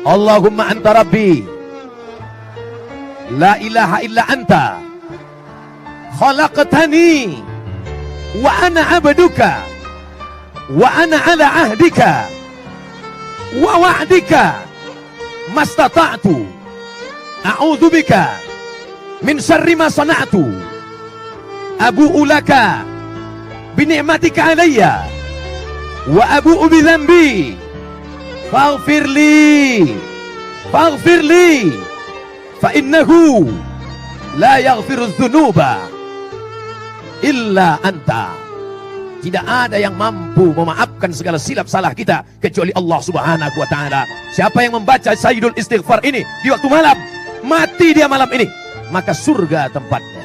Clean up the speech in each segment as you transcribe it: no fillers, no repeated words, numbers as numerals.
Allahumma anta rabbi la ilaha illa anta khalaqtani wa ana abduka wa ana ala ahdika wa wa'dika mastata'tu a'udzu bika min syarri ma sana'tu abu'u laka bi ni'matika alayya wa abu'u bi dhanbi faghfir li fa innahu la yaghfiru dzunuba illa anta. Tidak ada yang mampu memaafkan segala silap salah kita kecuali Allah Subhanahu wa taala. Siapa yang membaca Sayyidul Istighfar ini di waktu malam, mati dia malam ini, maka surga tempatnya.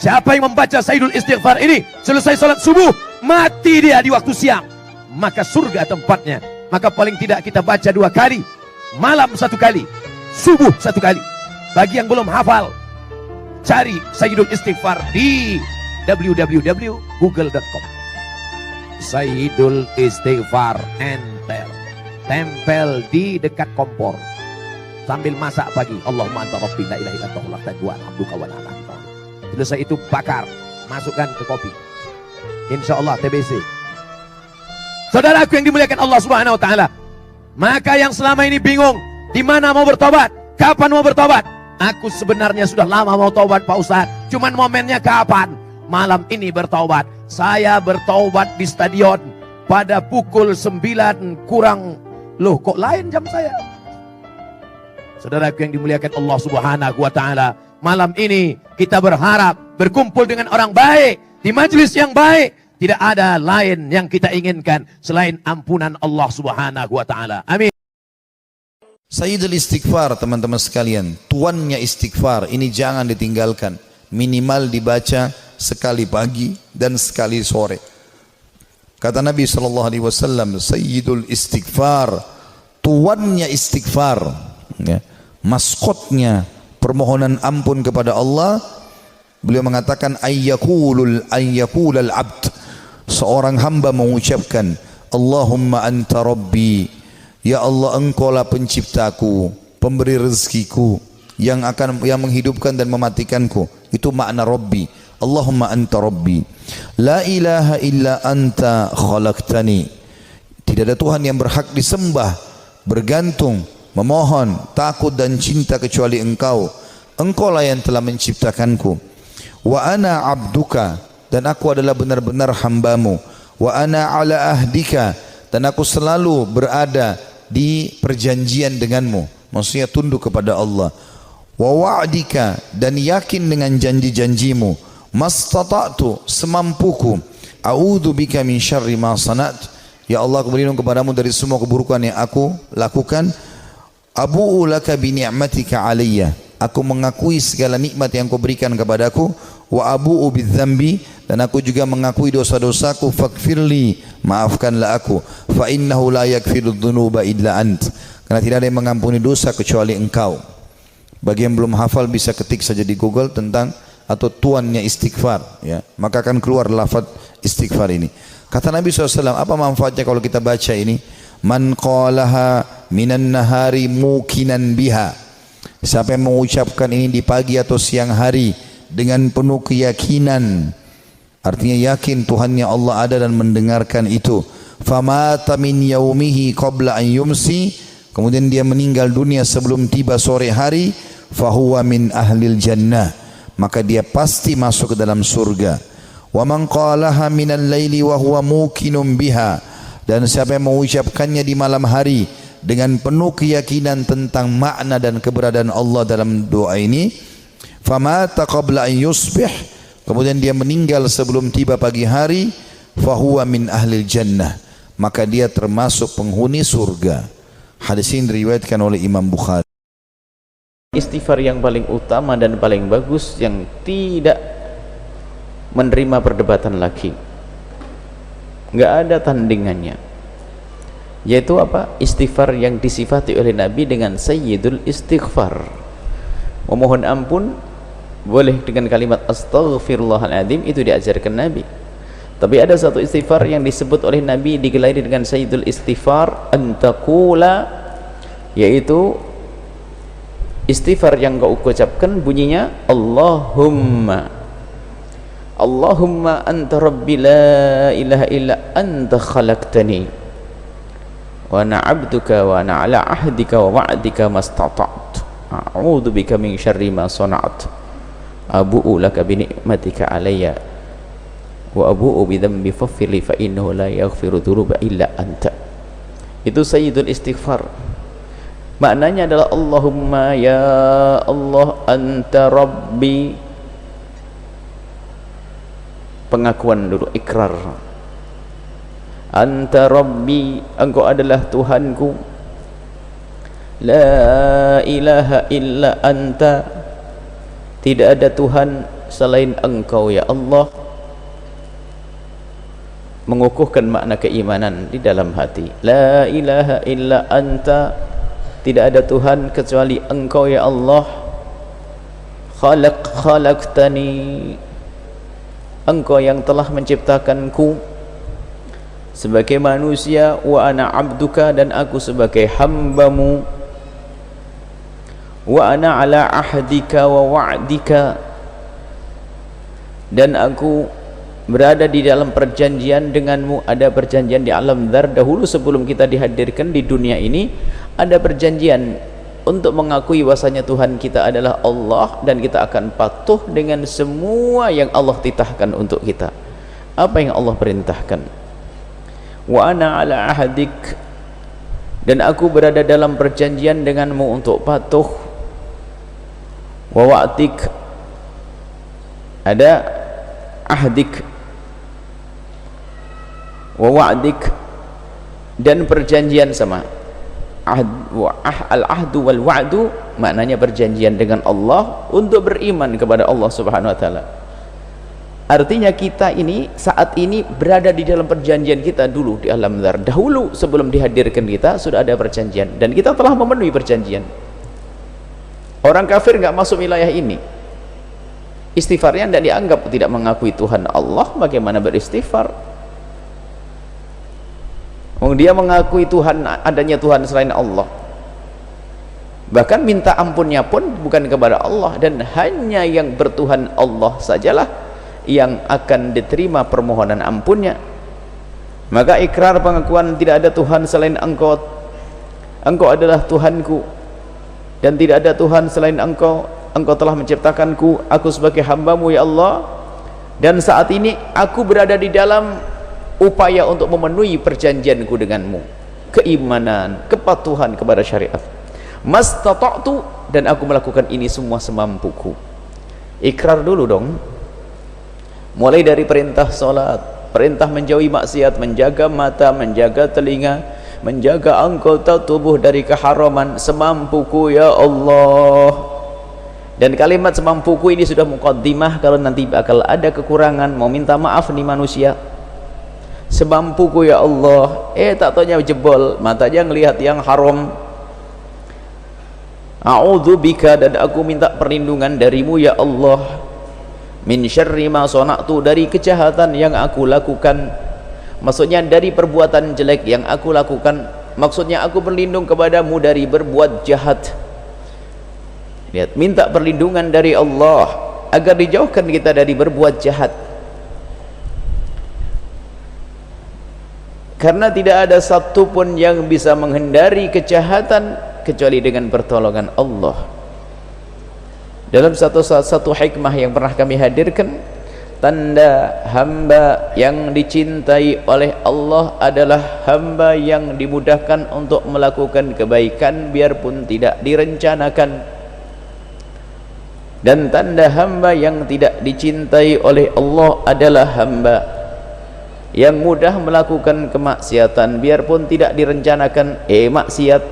Siapa yang membaca Sayyidul Istighfar ini selesai salat subuh, mati dia di waktu siang, maka surga tempatnya. Maka paling tidak kita baca 2 kali, malam 1 kali, subuh 1 kali. Bagi yang belum hafal, cari Sayyidul Istighfar di www.google.com. Sayyidul Istighfar, enter, tempel di dekat kompor sambil masak pagi. Allahumma anta rabbi la ilaha illa anta khalaqtani wa ana abduka wa ana abduka. Selesai itu bakar, masukkan ke kopi. Insyaallah TBC. Saudaraku yang dimuliakan Allah Subhanahu wa taala, maka yang selama ini bingung di mana mau bertobat, kapan mau bertobat? Aku sebenarnya sudah lama mau tobat Pak Ustaz, cuman momennya kapan? Malam ini bertobat. Saya bertobat di stadion pada pukul 9 kurang. Loh, kok lain jam saya? Saudaraku yang dimuliakan Allah Subhanahu wa taala, malam ini kita berharap berkumpul dengan orang baik di majelis yang baik. Tidak ada lain yang kita inginkan selain ampunan Allah Subhanahu wa taala. Amin. Sayyidul Istighfar, teman-teman sekalian, tuannya istighfar ini jangan ditinggalkan. Minimal dibaca sekali pagi dan sekali sore. Kata Nabi SAW, Sayyidul Istighfar, tuannya istighfar, ya, maskotnya permohonan ampun kepada Allah. Beliau mengatakan ayyaqulul abd, seorang hamba mengucapkan Allahumma anta rabbi, ya Allah engkaulah penciptaku, pemberi rezekiku, yang menghidupkan dan mematikanku. Itu makna rabbi. Allahumma anta rabbi la ilaha illa anta khalaqtani, tidak ada Tuhan yang berhak disembah, bergantung, memohon, takut dan cinta kecuali engkau. Engkaulah yang telah menciptakanku. Wa ana abduka, dan aku adalah benar-benar hambamu. Wa ana ala ahdika, dan aku selalu berada di perjanjian denganmu, maksudnya tunduk kepada Allah. Wa wa'dika, dan yakin dengan janji-janjimu. Mastata'tu, semampuku. A'udzu bika min syarri ma sana'tu, ya Allah aku berlindung kepadamu dari semua keburukan yang aku lakukan. Abu'u laka bi ni'matika alayya, aku mengakui segala nikmat yang kau berikan kepadaku. Wa abu'u bidzambi, dan aku juga mengakui dosa-dosaku. Faghfirli, maafkanlah aku. Fa innahu la yaghfiru dzunuba illa ant, karena tidak ada yang mengampuni dosa kecuali engkau. Bagi yang belum hafal bisa ketik saja di Google tentang atau tuannya istighfar, ya, maka akan keluar lafaz istighfar ini. Kata Nabi SAW, apa manfaatnya kalau kita baca ini? Man qalaha minan nahari mukinan biha, siapa yang mengucapkan ini di pagi atau siang hari dengan penuh keyakinan, artinya yakin Tuhannya Allah ada dan mendengarkan itu. Famata min yaumihi qabla an yumsi, kemudian dia meninggal dunia sebelum tiba sore hari. Fahuwa min ahlil jannah, maka dia pasti masuk ke dalam surga. Wa man qalaha minal laili wa huwa muqinun biha, dan siapa yang mengucapkannya di malam hari dengan penuh keyakinan tentang makna dan keberadaan Allah dalam doa ini. Famata qabla an yusbih, kemudian dia meninggal sebelum tiba pagi hari. Fahuwa min ahlil jannah, maka dia termasuk penghuni surga. Hadis ini diriwayatkan oleh Imam Bukhari. Istighfar yang paling utama dan paling bagus, yang tidak menerima perdebatan lagi, nggak ada tandingannya, yaitu apa? Istighfar yang disifati oleh Nabi dengan Sayyidul Istighfar. Memohon ampun boleh dengan kalimat astaghfirullahaladzim, itu diajarkan Nabi. Tapi ada satu istighfar yang disebut oleh Nabi digelari dengan Sayyidul Istighfar, antaqula yaitu istighfar yang kau ucapkan bunyinya Allahumma anta rabbi la ilaha illa anta khalaqtani wa ana 'abduka wa ana 'ala 'ahdika wa wa'dika mastata'tu a'udzu bika min syarri ma sana'tu abu'u laka bi ni'matika 'alayya wa abu'u bi dhanbi faghfirli fa innahu la yaghfiru dzunuba illa anta. Itu sayyidul istighfar. Maknanya adalah Allahumma ya Allah anta rabbi. Pengakuan dulu, ikrar. Anta rabbi, engkau adalah Tuhanku. La ilaha illa anta, tidak ada Tuhan selain engkau ya Allah. Mengukuhkan makna keimanan di dalam hati. La ilaha illa anta, tidak ada Tuhan kecuali engkau ya Allah. Khalaqtani, engkau yang telah menciptakanku sebagai manusia. Wa ana 'abduka, dan aku sebagai hambamu. Wa ana 'ala ahdika wa wa'dika, dan aku berada di dalam perjanjian denganmu. Ada perjanjian di alam dzar dahulu sebelum kita dihadirkan di dunia ini, ada perjanjian untuk mengakui bahwasanya Tuhan kita adalah Allah, dan kita akan patuh dengan semua yang Allah titahkan untuk kita. Apa yang Allah perintahkan. Wa ana 'ala ahdik, dan aku berada dalam perjanjian denganmu untuk patuh. Wa wa'dik, ada ahdik, wa wa'dik, dan perjanjian sama. Al-ahdu wal wa'du maknanya perjanjian dengan Allah untuk beriman kepada Allah Subhanahu wa taala. Artinya kita ini saat ini berada di dalam perjanjian kita dulu di alam dzar. Dahulu sebelum dihadirkan kita sudah ada perjanjian, dan kita telah memenuhi perjanjian. Orang kafir nggak masuk wilayah ini. Istighfarnya tidak dianggap, tidak mengakui Tuhan Allah, bagaimana beristighfar? Dia mengakui Tuhan, adanya Tuhan selain Allah. Bahkan minta ampunnya pun bukan kepada Allah, dan hanya yang bertuhan Allah sajalah yang akan diterima permohonan ampunnya. Maka ikrar pengakuan tidak ada Tuhan selain engkau, engkau adalah Tuhanku, dan tidak ada Tuhan selain engkau, engkau telah menciptakanku, aku sebagai hambamu ya Allah, dan saat ini aku berada di dalam upaya untuk memenuhi perjanjianku denganmu, keimanan, kepatuhan kepada syariat. Mastata'tu, dan aku melakukan ini semua semampuku. Ikrar dulu dong, mulai dari perintah salat, perintah menjauhi maksiat, menjaga mata, menjaga telinga, menjaga anggota tubuh dari keharaman, semampuku ya Allah. Dan kalimat semampuku ini sudah muqaddimah kalau nanti bakal ada kekurangan, mau minta maaf nih manusia. Semampuku ya Allah, tak taunya jebol, matanya ngelihat yang haram. A'udzubika, dan aku minta perlindungan darimu ya Allah, min syarri ma sana'tu, dari kejahatan yang aku lakukan. Maksudnya dari perbuatan jelek yang aku lakukan. Maksudnya aku berlindung kepadamu dari berbuat jahat. Lihat, minta perlindungan dari Allah agar dijauhkan kita dari berbuat jahat. Karena tidak ada satupun yang bisa menghindari kejahatan kecuali dengan pertolongan Allah. Dalam satu hikmah yang pernah kami hadirkan, tanda hamba yang dicintai oleh Allah adalah hamba yang dimudahkan untuk melakukan kebaikan biarpun tidak direncanakan. Dan tanda hamba yang tidak dicintai oleh Allah adalah hamba yang mudah melakukan kemaksiatan biarpun tidak direncanakan, maksiat.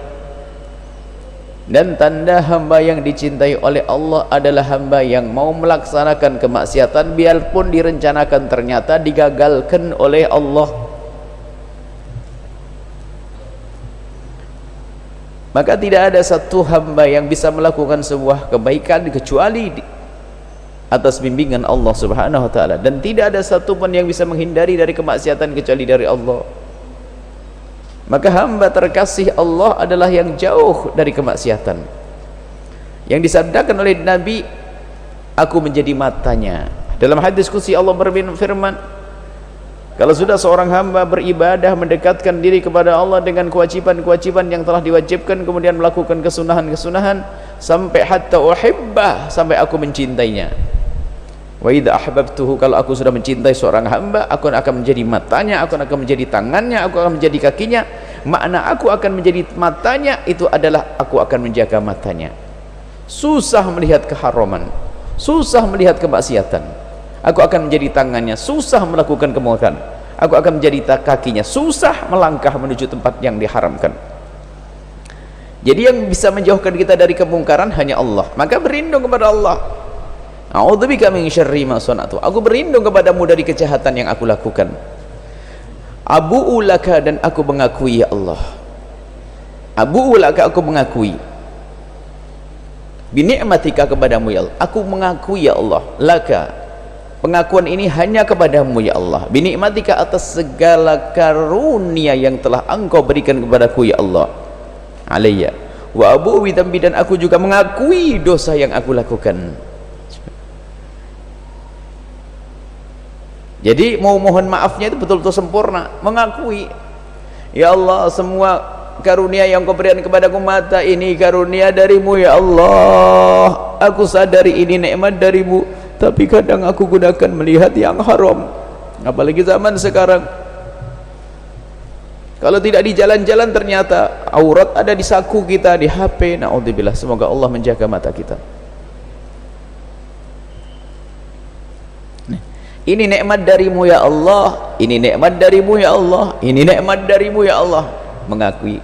Dan tanda hamba yang dicintai oleh Allah adalah hamba yang mau melaksanakan kemaksiatan biarpun direncanakan ternyata digagalkan oleh Allah. Maka tidak ada satu hamba yang bisa melakukan sebuah kebaikan kecuali atas bimbingan Allah Subhanahu wa taala, dan tidak ada satu pun yang bisa menghindari dari kemaksiatan kecuali dari Allah. Maka hamba terkasih Allah adalah yang jauh dari kemaksiatan. Yang disabdakan oleh Nabi, aku menjadi matanya. Dalam hadis qudsi Allah berfirman, kalau sudah seorang hamba beribadah, mendekatkan diri kepada Allah dengan kewajiban-kewajiban yang telah diwajibkan, kemudian melakukan kesunahan-kesunahan, sampai hatta uhibbah, sampai aku mencintainya. Wa idza ahbabtuhu, kalau aku sudah mencintai seorang hamba, aku akan menjadi matanya, aku akan menjadi tangannya, aku akan menjadi kakinya. Makna aku akan menjadi matanya itu adalah aku akan menjaga matanya. Susah melihat keharaman, susah melihat kemaksiatan. Aku akan menjadi tangannya, susah melakukan kemungkaran. Aku akan menjadi kakinya, susah melangkah menuju tempat yang diharamkan. Jadi yang bisa menjauhkan kita dari kemungkaran hanya Allah. Maka berlindung kepada Allah. A'udzubika min syarri ma sana'tu. Aku berlindung kepadamu dari kejahatan yang aku lakukan. Abu'u laka, dan aku mengakui ya Allah. Abu'u laka, aku mengakui. Bi ni'matika, kepadamu ya Allah. Aku mengakui ya Allah. Laka, pengakuan ini hanya kepadamu ya Allah. Bi ni'matika, atas segala karunia yang telah Engkau berikan kepadaku ya Allah. Alayya. Wa abu'u bi dzambi, dan aku juga mengakui dosa yang aku lakukan. Jadi mau mohon maafnya itu betul-betul sempurna, mengakui ya Allah, semua karunia yang Kau berikan kepadaku, mata ini karunia darimu ya Allah, aku sadari ini nikmat darimu, tapi kadang aku gunakan melihat yang haram. Apalagi zaman sekarang, kalau tidak di jalan-jalan ternyata aurat ada di saku kita, di HP. Naudzubillah, semoga Allah menjaga mata kita. Ini nikmat darimu ya Allah, ini nikmat darimu ya Allah, ini nikmat darimu ya Allah. Mengakui.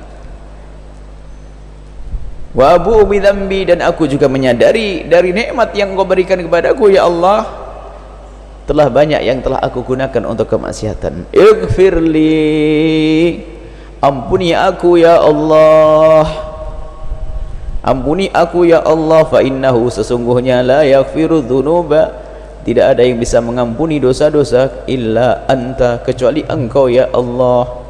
Wa abu'u bi dzambi, dan aku juga menyadari dari nikmat yang Kau berikan kepadaku ya Allah, telah banyak yang telah aku gunakan untuk kemaksiatan. Ighfirli, ampuni aku ya Allah, ampuni aku ya Allah. Fa innahu, sesungguhnya, la yaghfiru dzunuba, tidak ada yang bisa mengampuni dosa-dosa illa anta, kecuali Engkau ya Allah.